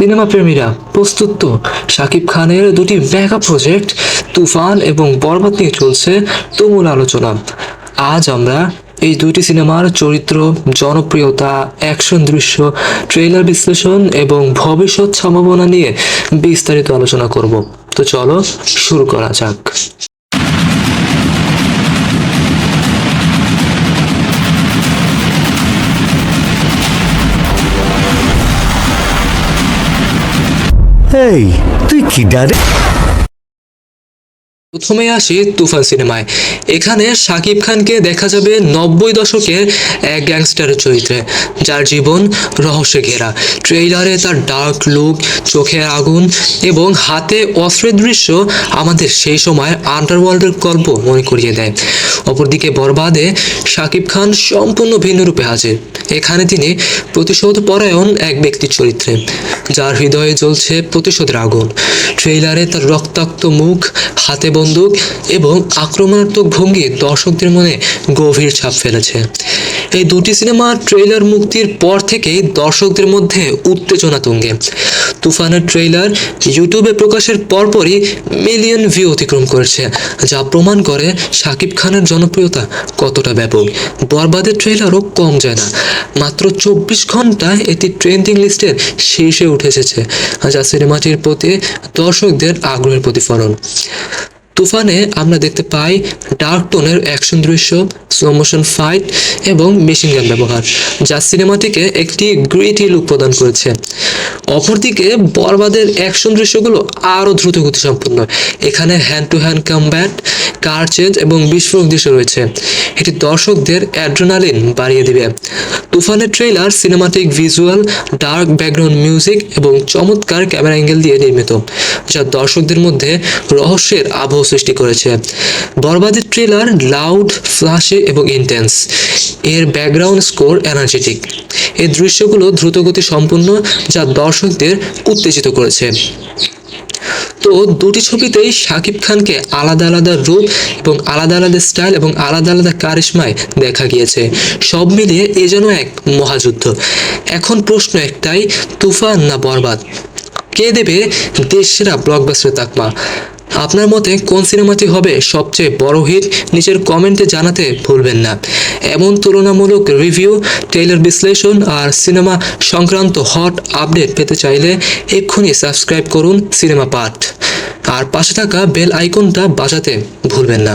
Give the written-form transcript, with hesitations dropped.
Cinema প্রেমীরা প্রস্তুত তো? শাকিব খানের দুটি মেগা প্রজেক্ট তুফান এবং বরবাদ নিয়ে চলছে তুমুল আলোচনা। আজ আমরা এই দুইটি সিনেমার চরিত্র, জনপ্রিয়তা, অ্যাকশন দৃশ্য, ট্রেলার বিশ্লেষণ এবং ভবিষ্যৎ সম্ভাবনা নিয়ে বিস্তারিত আলোচনা করব। তো চলো শুরু করা যাক। এই তুই কি ডারে? প্রথমে আসি তুফান সিনেমায়। এখানে শাকিব খানকে দেখা যাবে 90 দশকের এক গ্যাংস্টারের চরিত্রে, যার জীবন রহস্যে ঘেরা। ট্রেইলারে তার ডার্ক লুক, চোখের আগুন এবং হাতে অস্ত্রের দৃশ্য আমাদের সেই সময়ের আন্ডারওয়ার্ল্ডের গল্প মনে করিয়ে দেয়। অপরদিকে বরবাদে শাকিব খান সম্পূর্ণ ভিন্ন রূপে হাজির। এখানে তিনি প্রতিশোধ পরায়ণ এক ব্যক্তির চরিত্রে, যার হৃদয়ে জ্বলছে প্রতিশোধের আগুন। ট্রেইলারে তার রক্তাক্ত মুখ, হাতে বন্দুক এবং আক্রমণাত্মক ভঙ্গি দর্শকদের মনে গভীর ছাপ ফেলেছে। এই দুটি সিনেমার ট্রেইলার মুক্তির পর থেকেই দর্শকদের মধ্যে উত্তেজনা তুঙ্গে। তুফানের ট্রেইলার ইউটিউবে প্রকাশের পরপরই মিলিয়ন ভিউ অতিক্রম করেছে, যা প্রমাণ করে শাকিব খানের জনপ্রিয়তা কতটা ব্যাপক। বরবাদের ট্রেইলারও কম যায় না, মাত্র 24 ঘন্টায় এটি ট্রেন্ডিং লিস্টের শীর্ষে উঠে এসেছে, যা সিনেমাটির প্রতি দর্শকদের আগ্রহের প্রতিফলন। তুফানে আমরা দেখতে পাই ডার্ক টোনের অ্যাকশন দৃশ্য, স্লো মোশন ফাইট এবং মেশিন গান ব্যবহার, যা সিনেমাটিকে একটি গ্রিটি লুক প্রদান করেছে। অপরদিকে বরবাদের অ্যাকশন দৃশ্যগুলো আরও দ্রুতগতি সম্পন্ন। এখানে hand to hand combat, car change এবং বিস্ফোরক দৃশ্য রয়েছে। এটি দর্শকদের অ্যাড্রেনালিন বাড়িয়ে দিবে। তুফানের trailer cinematic visual, dark background music এবং চমৎকার ক্যামেরা অ্যাঙ্গেল দিয়ে নির্মিত, যা দর্শকদের মধ্যে রহস্যের আবহ সৃষ্টি করেছে। বরবাদের ট্রেলার লাউড, ফ্ল্যাশি এবং ইন্টেন্স। এর ব্যাকগ্রাউন্ড স্কোর এনার্জেটিক। এই দৃশ্যগুলো দ্রুতগতি সম্পন্ন, যা দর্শকদের উত্তেজিত করেছে। তো দুটি ছবিতেই শাকিব খানকে আলাদা আলাদা রূপ এবং আলাদা আলাদা স্টাইল এবং আলাদা আলাদা কারিশমায় দেখা গিয়েছে। সব মিলিয়ে এ যেন এক মহাযুদ্ধ। এখন প্রশ্ন একটাই, তুফান না বরবাদ? কে দেবে দেশসেরা ব্লকবাস্টার তাকমা? আপনার মতে কোন সিনেমাটি হবে সবচেয়ে বড় হিট? নিচের কমেন্টে জানাতে ভুলবেন না। এমন তুলনামূলক রিভিউ, ট্রেইলার বিশ্লেষণ আর সিনেমা সংক্রান্ত হট আপডেট পেতে চাইলে এক্ষুনি সাবস্ক্রাইব করুন সিনেমা পাঠ, আর পাশে থাকা বেল আইকনটা বাজাতে ভুলবেন না।